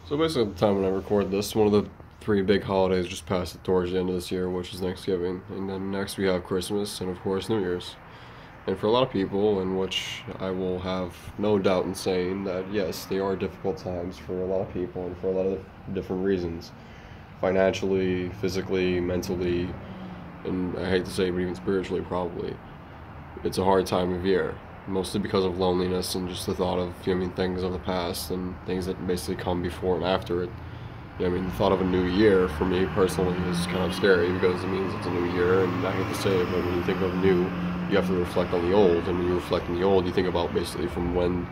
So basically, at the time when I record this, one of the three big holidays just passed towards the end of this year, which is Thanksgiving, and then next we have Christmas and of course New Year's. And for a lot of people, in which I will have no doubt in saying that yes, they are difficult times for a lot of people and for a lot of different reasons, financially, physically, mentally, and I hate to say, but even spiritually, probably. It's a hard time of year, mostly because of loneliness and just the thought of, things of the past and things that basically come before and after it. The thought of a new year for me personally is kind of scary because it means it's a new year, and I hate to say it, but when you think of new, you have to reflect on the old, and when you reflect on the old, you think about basically from when,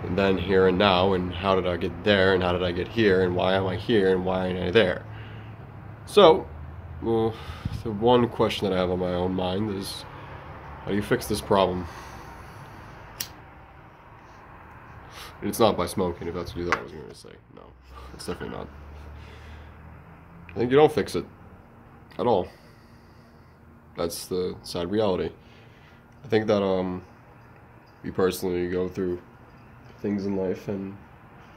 and then, here, and now, and how did I get there, and how did I get here, and why am I here, and why am I there? So, well, the one question that I have on my own mind is, how do you fix this problem? And it's not by smoking, if that's what you thought I was going to say. No, it's definitely not. I think you don't fix it at all. That's the sad reality. I think that we personally go through things in life, and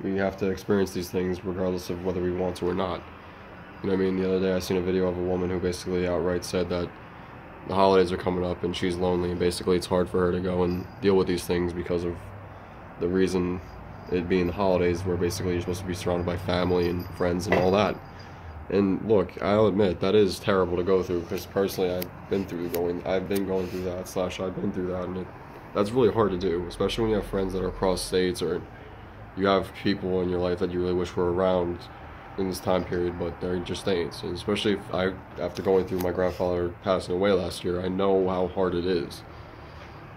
we have to experience these things regardless of whether we want to or not. The other day I seen a video of a woman who basically outright said that the holidays are coming up and she's lonely, and basically it's hard for her to go and deal with these things because of the reason it being the holidays, where basically you're supposed to be surrounded by family and friends and all that. And look, I'll admit that is terrible to go through, because personally I've been going through that, slash I've been through that, and that's really hard to do, especially when you have friends that are across states, or you have people in your life that you really wish were around in this time period, but they just ain't. And especially after going through my grandfather passing away last year, I know how hard it is.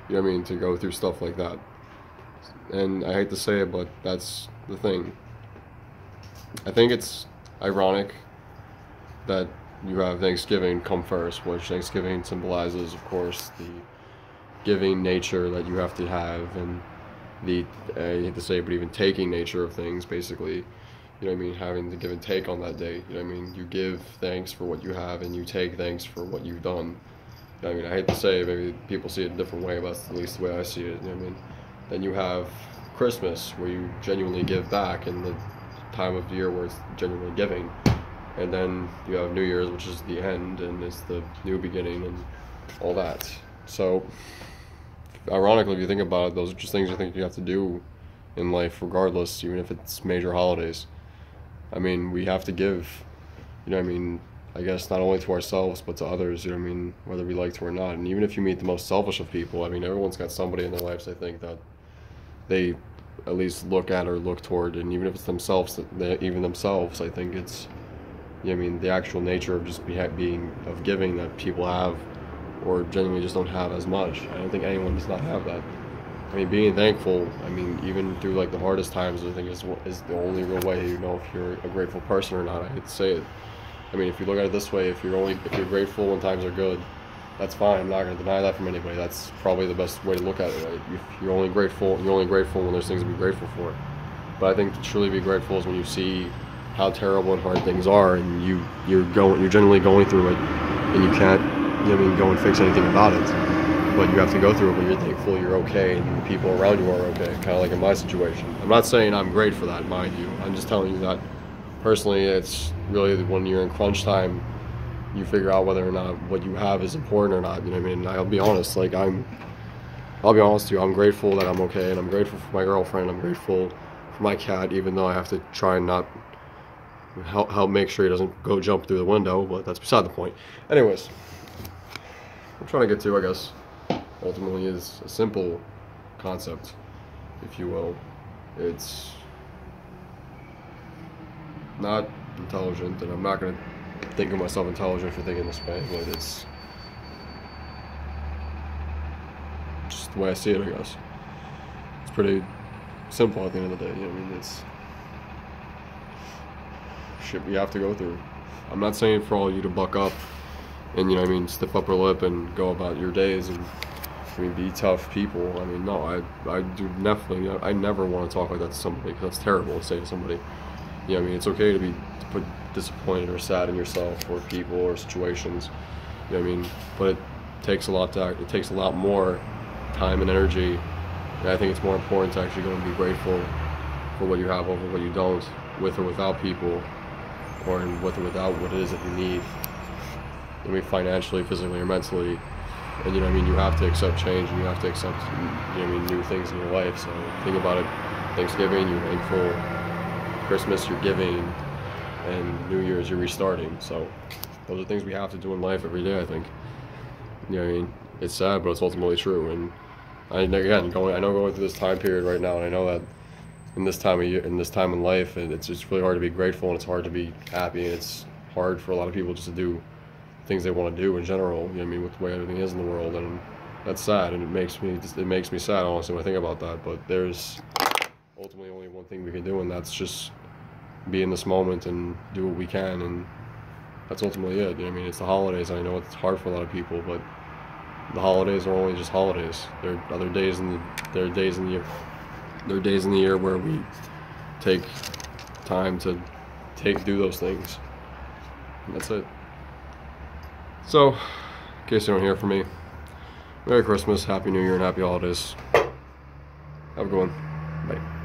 To go through stuff like that. And I hate to say it, but that's the thing. I think it's ironic that you have Thanksgiving come first, which Thanksgiving symbolizes, of course, the giving nature that you have to have, and the, I hate to say it, but even taking nature of things, basically. Having to give and take on that day. You give thanks for what you have, and you take thanks for what you've done. I hate to say it, maybe people see it a different way, but that's at least the way I see it. Then you have Christmas, where you genuinely give back, and the time of the year where it's genuinely giving. And then you have New Year's, which is the end, and it's the new beginning, and all that. So, ironically, if you think about it, those are just things I think you have to do in life, regardless, even if it's major holidays. We have to give, I guess not only to ourselves, but to others, whether we like to or not. And even if you meet the most selfish of people, everyone's got somebody in their lives, I think, that they at least look at or look toward, and even if it's themselves, even themselves, I think it's, the actual nature of just of giving that people have, or genuinely just don't have as much. I don't think anyone does not have that. Being thankful, even through like the hardest times, I think is the only real way you know if you're a grateful person or not. I hate to say it. If you look at it this way, if you're grateful when times are good, that's fine. I'm not going to deny that from anybody. That's probably the best way to look at it, right? You're only grateful when there's things to be grateful for. But I think to truly be grateful is when you see how terrible and hard things are, and you're genuinely going through it, and you can't, go and fix anything about it. But you have to go through it, but you're thankful you're okay, and the people around you are okay, kind of like in my situation. I'm not saying I'm great for that, mind you. I'm just telling you that personally, it's really when you're in crunch time, you figure out whether or not what you have is important or not. I'll be honest, I'll be honest with you, I'm grateful that I'm okay, and I'm grateful for my girlfriend, I'm grateful for my cat, even though I have to try and not help make sure he doesn't go jump through the window, but that's beside the point. Anyways, I'm trying to get to, I guess, ultimately is a simple concept, if you will. It's not intelligent, and I'm not going to think of myself intelligent for thinking this way, but it's just the way I see it, I guess. It's pretty simple at the end of the day. It's shit we have to go through. I'm not saying for all of you to buck up and, stiff upper lip and go about your days and be tough people. No, I do definitely, I never want to talk like that to somebody, because that's terrible to say to somebody. It's okay to put disappointed or sad in yourself, or people, or situations. But it takes a lot more time and energy, and I think it's more important to actually go and be grateful for what you have over what you don't, with or without people, or with or without what it is that you need. I mean, financially, physically, or mentally. And you know what I mean, you have to accept change, and you have to accept, you know what I mean, new things in your life. So think about it. Thanksgiving, you're thankful. Christmas, you're giving. And New Year's, you're restarting. So those are things we have to do in life every day, I think. You know what I mean? It's sad, but it's ultimately true. And I know going through this time period right now, and I know that in this time of year, in this time in life, and it's just really hard to be grateful, and it's hard to be happy, and it's hard for a lot of people just to do things they want to do in general. You know what I mean, with the way everything is in the world, and that's sad, and it makes me sad, honestly, when I think about that. But there's ultimately only one thing we can do, and that's just be in this moment and do what we can, and that's ultimately it. You know what I mean? It's the holidays. I know it's hard for a lot of people, but the holidays are only just holidays. There are other days there are days in the year. There are days in the year where we take time to do those things. And that's it. So, in case you don't hear from me, Merry Christmas, Happy New Year, and Happy Holidays. Have a good one. Bye.